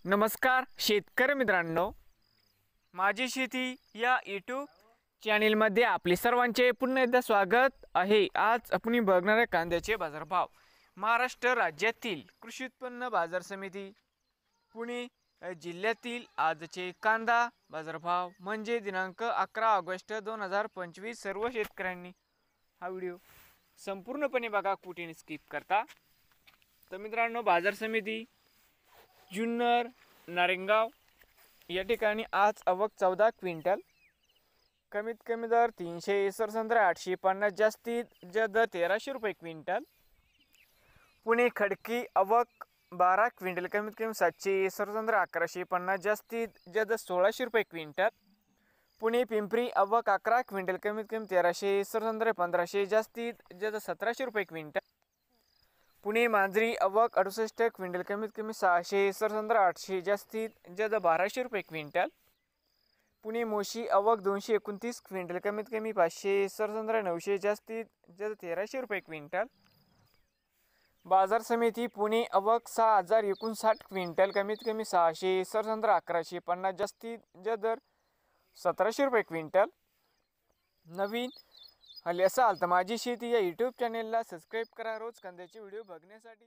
नमस्कार शेतकरी मित्रांनो, माझी शेती या यूट्यूब चॅनेलमध्ये आपले सर्वांचे पुन्हा एकदा स्वागत आहे। आज आपण बघणार आहे कांद्याचे बाजारभाव। महाराष्ट्र राज्यातील कृषी उत्पन्न बाजार समिती पुणे जिल्ह्यातील आजचे कांदा बाजारभाव म्हणजे दिनांक 11 ऑगस्ट 2025। सर्व शेतकऱ्यांनी हा व्हिडिओ संपूर्णपणे बघा, कुठे स्किप करता। तर मित्रांनो, बाजार समिती जुन्नर नारायणगाव या ठिकाणी आज आवक 14 क्विंटल, कमीत कमी दर 300, सरसंद्र 850, जास्तीत जास्त दर 1300 रुपये क्विंटल। पुणे खडकी आवक 12 क्विंटल, कमीत कमी 700, सरसंद्र 1150, जास्तीत जास्त 1600 रुपये क्विंटल। पुणे पिंपरी आवक 11 क्विंटल, कमीत कमी 1300, सरसंद्र 1500, जास्तीत जास्त 1700 रुपये क्विंटल। पुणे मांजरी आवक 68 क्विंटल, कमीत कमी 600, सरसंद्र 800, जास्तीत जास्त 1200 रुपये क्विंटल। पुणे मोशी आवक 229 क्विंटल, कमीत कमी 500, सरसंद्र 900, जास्तीत जास्त 1300 रुपये क्विंटल। बाजार समिती पुणे आवक 6059 क्विंटल, कमीत कमी 600, सरसंद्र 1150, जास्तीत जास्त दर 1700 रुपये क्विंटल। नवीन आले असाल तर माझी शेती या यूट्यूब चॅनेलला सबस्क्राईब करा रोज कांद्याचे व्हिडिओ बघण्यासाठी।